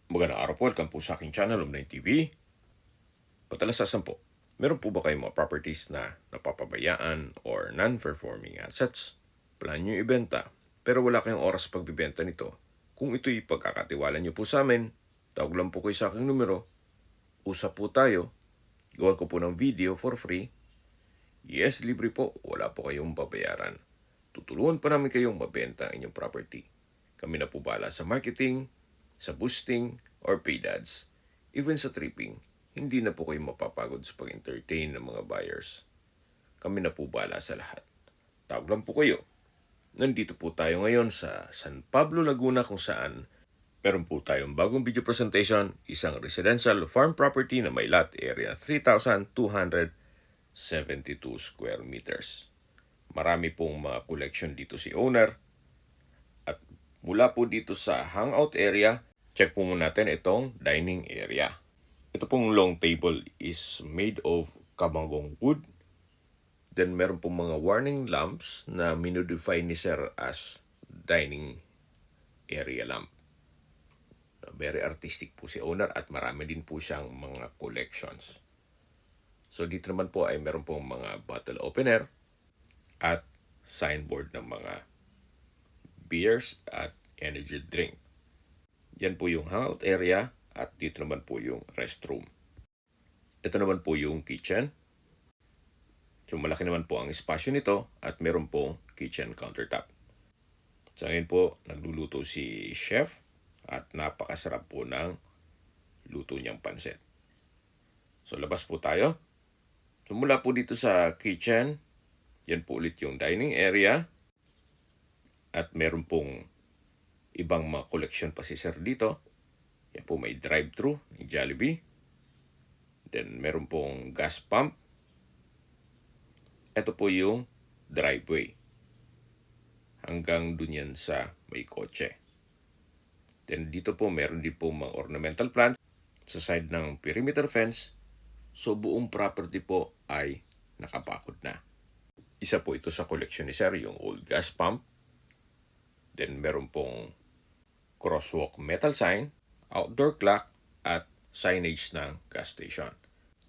Magandang araw po, welcome po sa aking channel, Omnine TV. Patalasasan po, meron po ba kayong mga properties na napapabayaan or non-performing assets? Plan nyo ibenta, pero wala kayong oras pagbibenta nito. Kung ito'y pagkakatiwala nyo po sa amin, tawag lang po kayo sa aking numero, usap po tayo, gawan ko po ng video for free. Yes, libre po, wala po kayong babayaran. Tutulungan pa namin kayong mabenta ang inyong property. Kami na po bahala sa marketing, sa boosting, or paid ads. Even sa tripping, hindi na po kayo mapapagod sa pag-entertain ng mga buyers. Kami na po bahala sa lahat. Tawag lang po kayo. Nandito po tayo ngayon sa San Pablo, Laguna kung saan meron po tayong bagong video presentation, isang residential farm property na may lot area 3,272 square meters. Marami pong mga collection dito si owner. At mula po dito sa hangout area, check po muna natin itong dining area. Ito pong long table is made of kabanggong wood. Then meron pong mga warning lamps na minodify ni Sir as dining area lamp. Very artistic po si owner at marami din po siyang mga collections. So dito naman po ay meron pong mga bottle opener at signboard ng mga beers at energy drink. Yan po yung hangout area at dito naman po yung restroom. Ito naman po yung kitchen. So malaki naman po ang espasyo nito at meron pong kitchen countertop. Sa ngayon po, nagluluto si chef at napakasarap po ng luto niyang pansit. So labas po tayo. So mula po dito sa kitchen, yan po ulit yung dining area. At meron pong ibang mga collection pa si Sir dito. Yan po may drive-thru ng Jollibee. Then meron pong gas pump. Ito po yung driveway. Hanggang dun yan sa may kotse. Then dito po meron din po mga ornamental plants sa side ng perimeter fence. So buong property po ay nakabakod na. Isa po ito sa collection ni Sir, yung old gas pump. Then meron pong crosswalk metal sign, outdoor clock, at signage ng gas station.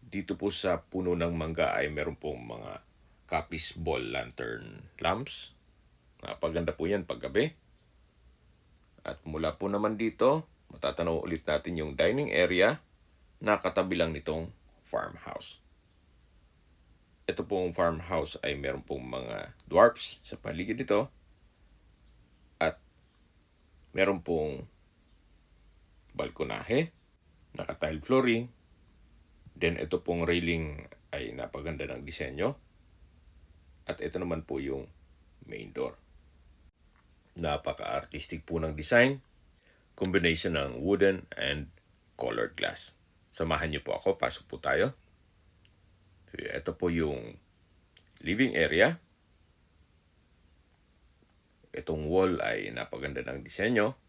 Dito po sa puno ng mangga ay meron pong mga Capiz ball lantern lamps. Napaganda po yan paggabi. At mula po naman dito, matatanaw ulit natin yung dining area na katabi lang nitong farmhouse. Ito pong farmhouse ay meron pong mga dwarfs sa paligid nito. At meron pong balkonahe, naka-tile flooring. Then ito pong railing ay napaganda ng disenyo. At ito naman po yung main door. Napaka-artistic po ng design. Combination ng wooden and colored glass. Samahan niyo po ako, pasok po tayo. So, ito po yung living area. Itong wall ay napaganda ng disenyo.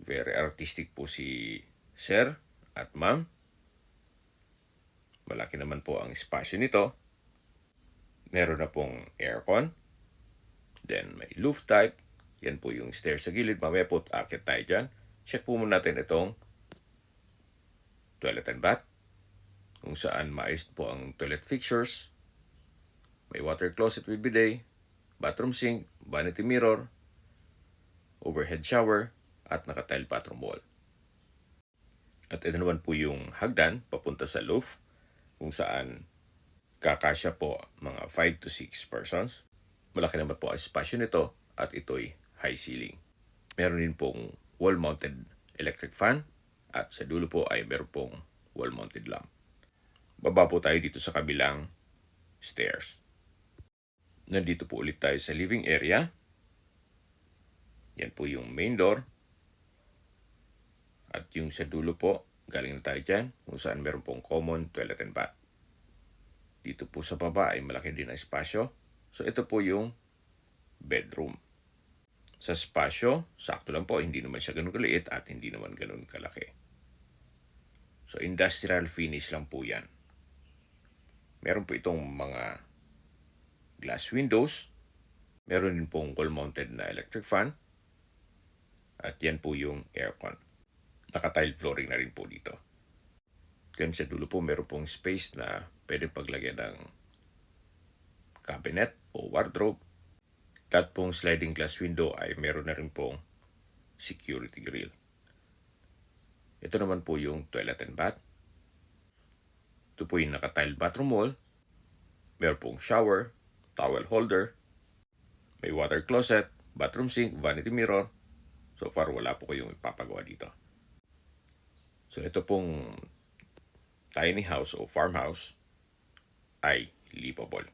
Very artistic po si Sir at Ma'am. Malaki naman po ang espasyo nito. Meron na pong aircon. Then may roof type. Yan po yung stairs sa gilid. Mamaya po akit tayo dyan. Check po muna natin itong toilet and bath. Kung saan maayos po ang toilet fixtures. May water closet with bidet. Bathroom sink. Vanity mirror. Overhead shower. At naka-tile bathroom wall. At ito naman po yung hagdan papunta sa roof. Kung saan kakasya po mga 5 to 6 persons. Malaki naman po ang espasyo nito at ito'y high ceiling. Meron din pong wall-mounted electric fan at sa dulo po ay meron pong wall-mounted lamp. Baba po tayo dito sa kabilang stairs. Nandito po ulit tayo sa living area. Yan po yung main door. At yung sa dulo po, galing na tayo dyan kung saan meron pong common toilet and bath. Dito po sa baba ay malaki din ang espasyo. So ito po yung bedroom. Sa espasyo, sakto lang po. Hindi naman siya ganun kaliit at hindi naman ganun kalaki. So industrial finish lang po yan. Meron po itong mga glass windows. Meron din pong wall-mounted na electric fan. At yan po yung aircon. Naka-tile flooring na rin po dito. Then sa dulo po meron pong space na pwede paglagyan ng cabinet o wardrobe. Lahat pong sliding glass window ay meron na rin pong security grill. Ito naman po yung toilet and bath. Ito po yung naka-tile bathroom wall. Meron pong shower, towel holder, may water closet, bathroom sink, vanity mirror. So far, wala po kayong ipapagawa dito. So ito pong tiny house o farmhouse ay livable.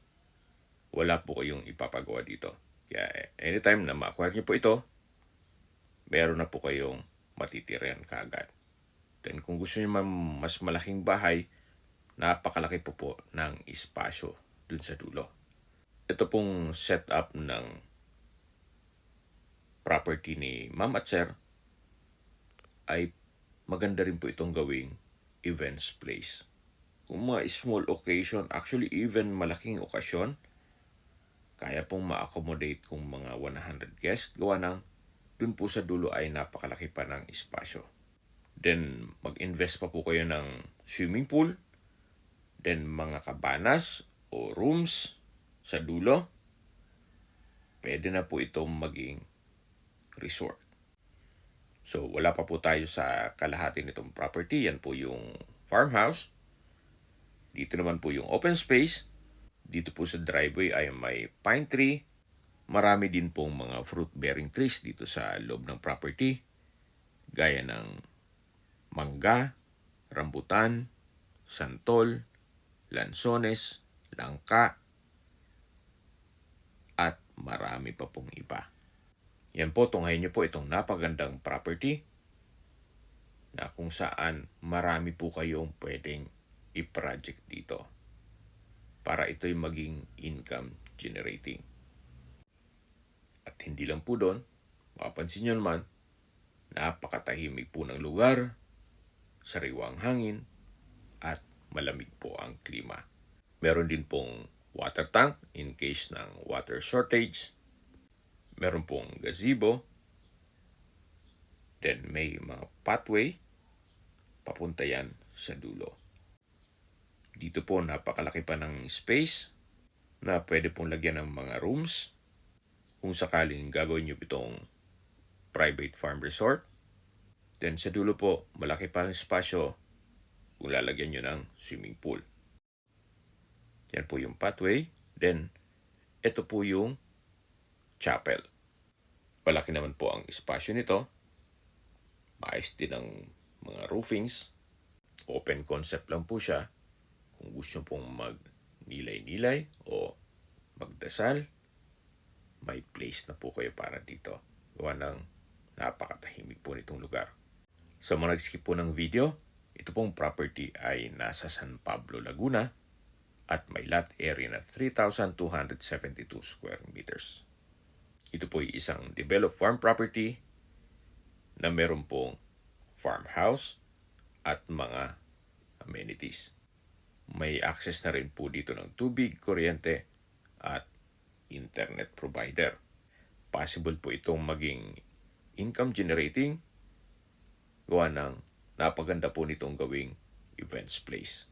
Wala po kayong ipapagawa dito. Kaya anytime na ma-acquire nyo po ito, meron na po kayong matitirian kaagad. Then kung gusto nyo mas malaking bahay, napakalaki po ng espasyo dun sa dulo. Ito pong setup ng property ni Ma'am at Sir ay maganda rin po itong gawing events place. Kung mga small occasion, actually even malaking okasyon, kaya pong ma-accommodate kung mga 100 guests, gawa ng dun po sa dulo ay napakalaki pa ng espasyo. Then mag-invest pa po kayo ng swimming pool, then mga cabanas o rooms sa dulo. Pwede na po itong maging resort. So wala pa po tayo sa kalahati nitong property. Yan po yung farmhouse. Dito naman po yung open space. Dito po sa driveway ay may pine tree. Marami din pong mga fruit-bearing trees dito sa loob ng property. Gaya ng mangga, rambutan, santol, lansones, langka, at marami pa pong iba. Yan po, tunghayin niyo po itong napagandang property na kung saan marami po kayong pwedeng i-project dito para ito'y maging income generating. At hindi lang po doon, mapapansin nyo naman, napakatahimik po ng lugar, sariwang hangin, at malamig po ang klima. Meron din pong water tank in case ng water shortage. Meron pong gazebo. Then may mga pathway papunta yan sa dulo. Dito po napakalaki pa ng space na pwede pong lagyan ng mga rooms kung sakaling gagawin nyo itong private farm resort. Then sa dulo po, malaki pa ang espasyo kung lalagyan nyo ng swimming pool. Yan po yung pathway. Then, ito po yung chapel. Malaki naman po ang espasyo nito. Maayos din ang mga roofings. Open concept lang po siya. Kung gusto pong mag-nilay-nilay o magdasal, may place na po kayo para dito. Gawa ng napakatahimik po nitong lugar. Sa mga nag-skip po ng video, ito pong property ay nasa San Pablo, Laguna at may lot area na 3,272 square meters. Ito po ay isang developed farm property na meron pong farmhouse at mga amenities. May access na rin po dito ng tubig, kuryente at internet provider. Possible po itong maging income generating gawa ng napaganda po nitong gawing events place.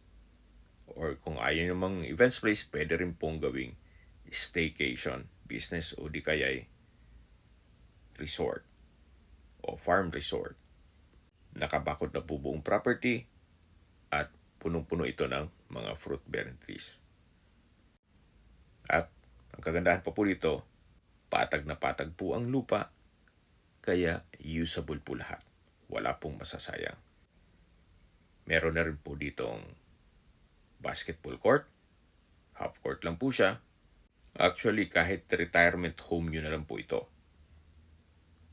Or kung ayaw nyo mang events place, pwede rin pong gawing staycation business o di kaya'y resort o farm resort. Nakabakod na po buong property at punong-puno ito ng mga fruit-bearing trees. At ang kagandahan pa po dito, patag na patag po ang lupa, kaya usable po lahat. Wala pong masasayang. Meron na rin po ditong basketball court. Half court lang po siya. Actually, kahit retirement home nyo na lang po ito.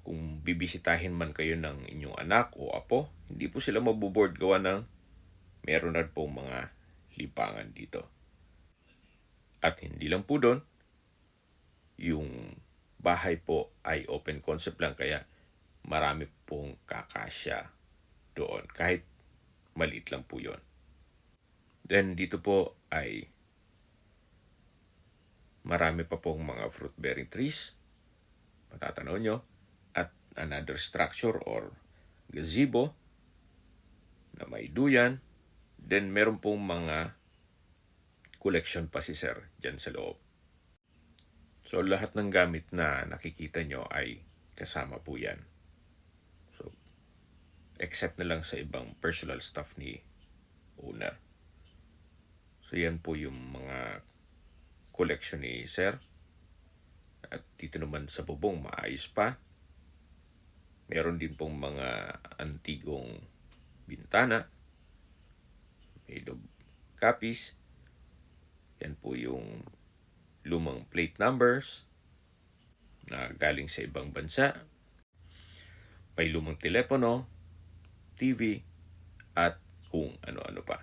Kung bibisitahin man kayo ng inyong anak o apo, hindi po sila maboboard gawa ng meron na po mga lipangan dito. At hindi lang po doon, yung bahay po ay open concept lang kaya marami pong kakasya doon. Kahit maliit lang po yon. Then dito po ay marami pa pong mga fruit-bearing trees. Matatanaw nyo. At another structure or gazebo na may duyan. Then meron pong mga collection pa si sir dyan sa loob. So lahat ng gamit na nakikita nyo ay kasama po yan. So except na lang sa ibang personal stuff ni owner. So yan po yung mga collection ni sir. At dito naman sa bubong maayos pa. Meron din pong mga antigong bintana made of copies. Yan po yung lumang plate numbers na galing sa ibang bansa. May lumang telepono, TV, at kung ano-ano pa.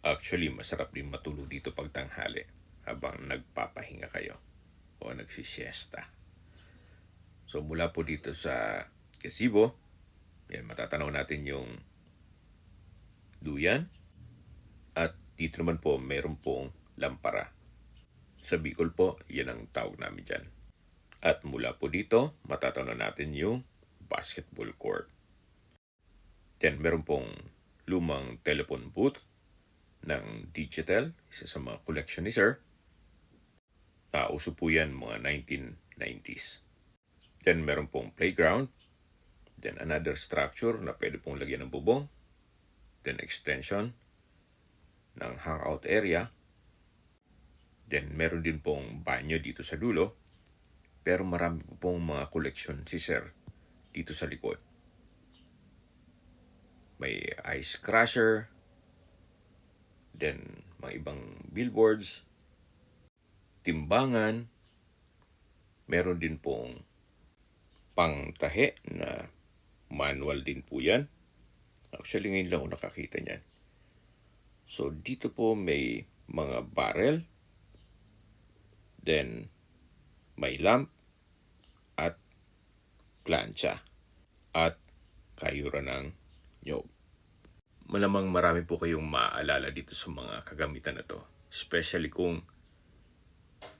Actually, masarap din matulog dito pag tanghali habang nagpapahinga kayo o nagsisiesta. So mula po dito sa gazebo, yan, matatanaw natin yung duyan. At dito naman po, mayroon pong lampara. Sa Bicol po, yan ang tawag namin dyan. At mula po dito, matatanaw natin yung basketball court. Then meron pong lumang telephone booth ng Digitel, isa sa mga collection ni sir. Uso po yan mga 1990s. Then meron pong playground. Then another structure na pwede pong lagyan ng bubong. Then extension ng hangout area. Then meron din pong banyo dito sa dulo. Pero marami po pong mga collection si sir dito sa likod. May ice crusher. Then mga ibang billboards. Timbangan. Meron din pong pangtahe na manual din po yan. Actually, ngayon lang ako nakakita niyan. So, dito po may mga barrel. Then, may lamp at plancha at kayura ng nyog. Malamang marami po kayong maaalala dito sa mga kagamitan na to. Especially kung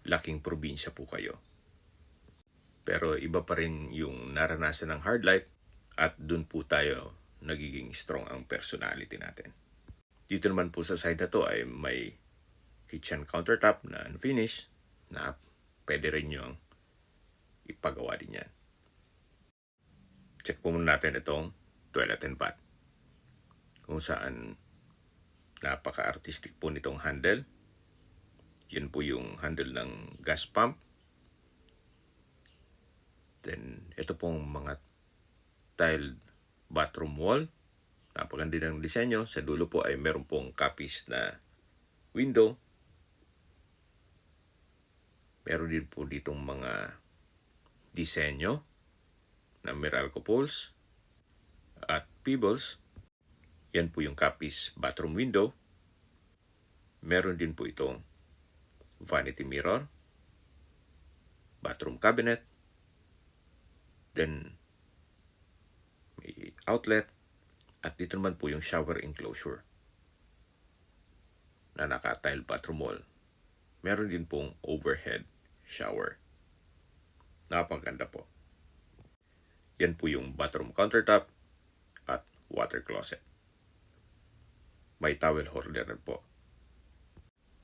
laking probinsya po kayo. Pero iba pa rin yung naranasan ng hard life at dun po tayo nagiging strong ang personality natin. Dito naman po sa side na to ay may kitchen countertop na unfinished na pwede rin yung ipagawa din yan. Check po muna natin itong toilet and bath. Kung saan napaka-artistic po nitong handle. Yan po yung handle ng gas pump. Then, ito pong mga tiled bathroom wall. Napaganda ng disenyo. Sa dulo po ay meron pong copies na window. Meron din po ditong mga disenyo na Meralco poles at pebbles. Yan po yung copies bathroom window. Meron din po itong vanity mirror, bathroom cabinet, then may outlet, at dito naman po yung shower enclosure na naka-tile bathroom wall. Meron din pong overhead shower. Napakaganda po. Yan po yung bathroom countertop at water closet. May towel holder na po.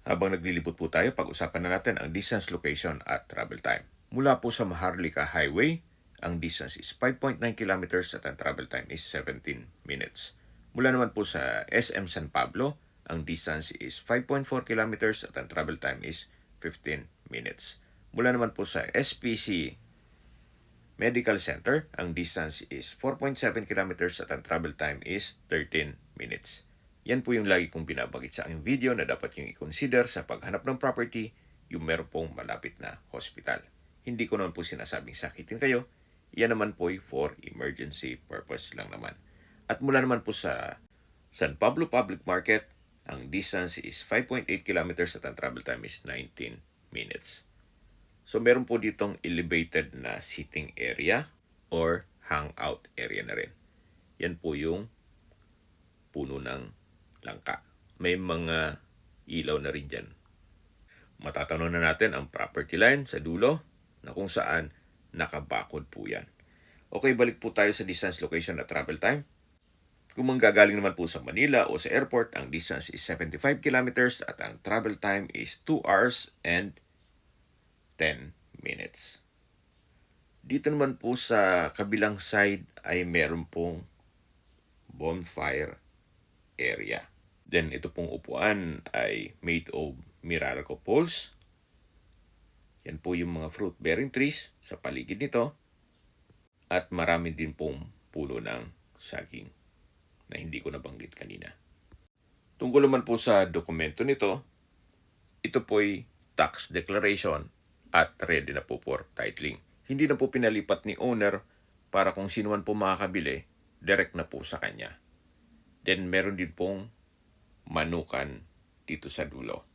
Habang naglilibot po tayo, pag-usapan na natin ang distance, location at travel time. Mula po sa Maharlika Highway, ang distance is 5.9 kilometers at ang travel time is 17 minutes. Mula naman po sa SM San Pablo, ang distance is 5.4 kilometers at ang travel time is 15 minutes. Mula naman po sa SPC Medical Center, ang distance is 4.7 kilometers at ang travel time is 13 minutes. Yan po yung lagi kong binabagit sa aking video na dapat yung i-consider sa paghanap ng property, yung meron pong malapit na hospital. Hindi ko naman po sinasabing sakitin kayo. Yan naman po for emergency purpose lang naman. At mula naman po sa San Pablo Public Market, ang distance is 5.8 kilometers at ang travel time is 19 minutes. So meron po ditong elevated na sitting area or hangout area na rin. Yan po yung puno ng langka. May mga ilaw na rin dyan. Matatanaw na natin ang property line sa dulo na kung saan nakabakod po yan. Okay, balik po tayo sa distance, location at travel time. Kung manggagaling naman po sa Manila o sa airport, ang distance is 75 kilometers at ang travel time is 2 hours and 10 minutes. Dito naman po sa kabilang side ay meron pong bonfire area. Then ito pong upuan ay made of Mirareco poles. Yan po yung mga fruit-bearing trees sa paligid nito. At marami din pong puno ng saging na hindi ko nabanggit kanina. Tungkol naman po sa dokumento nito, ito po'y tax declaration at ready na po for titling. Hindi na po pinalipat ni owner para kung sino man po makakabili, direct na po sa kanya. Then meron din pong manukan dito sa dulo.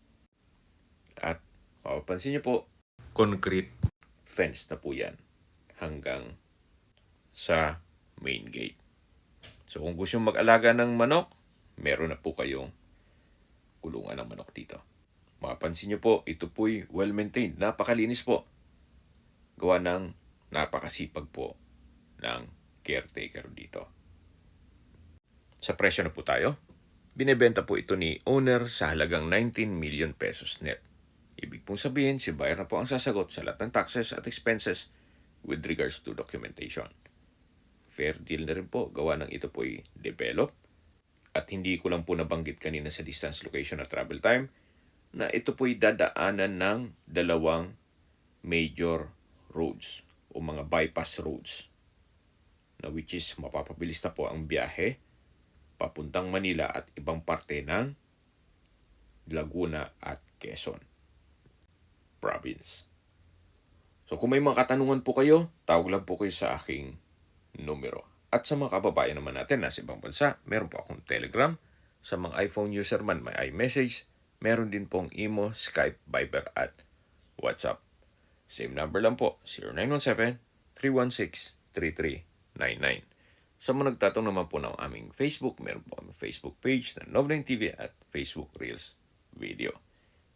At mapapansin niyo po, concrete fence na po yan hanggang sa main gate. So kung gusto mag-alaga ng manok, meron na po kayong kulungan ng manok dito. Mapapansin niyo po, ito po'y well-maintained. Napakalinis po. Gawa ng napakasipag po ng caretaker dito. Sa presyo na po tayo. Binebenta po ito ni owner sa halagang 19 million pesos net. Ibig pong sabihin, si buyer na po ang sasagot sa lahat ng taxes at expenses with regards to documentation. Fair deal na rin po, gawa ng ito po'y develop. At hindi ko lang po nabanggit kanina sa distance, location at travel time na ito po'y dadaanan ng dalawang major roads o mga bypass roads na which is mapapabilis na po ang biyahe papuntang Manila at ibang parte ng Laguna at Quezon Province. So kung may mga katanungan po kayo, tawag lang po kayo sa aking numero. At sa mga kababayan naman natin nasa ibang bansa, meron po akong Telegram. Sa mga iPhone user man, may iMessage. Meron din pong Imo, Skype, Viber at WhatsApp. Same number lang po, 0917-316-3399. Sa mga nagtatanong naman po ng aming Facebook, meron po aming Facebook page na Nov9TV at Facebook Reels Video.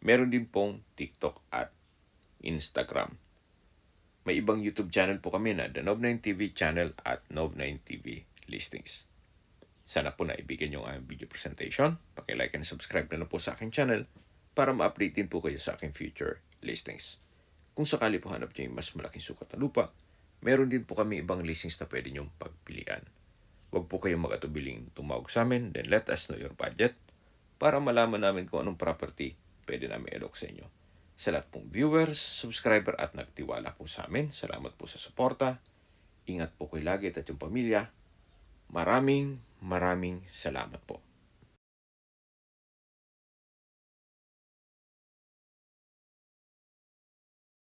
Meron din pong TikTok at Instagram. May ibang YouTube channel po kami na The Nov9TV channel at Nov9TV Listings. Sana po naibigyan yung aming video presentation. Paki-like and subscribe na po sa aking channel para ma-update din po kayo sa aking future listings. Kung sakali po hanap nyo yung mas malaking sukat na lupa, meron din po kami ibang listings na pwede nyong pagpilian. Huwag po kayong mag-atubiling tumawag sa amin, then let us know your budget para malaman namin kung anong property pwede namin ilok sa inyo. Sa lahat pong viewers, subscriber at nagtiwala po sa amin, salamat po sa suporta. Ingat po kayo lagi at yung pamilya. Maraming salamat po.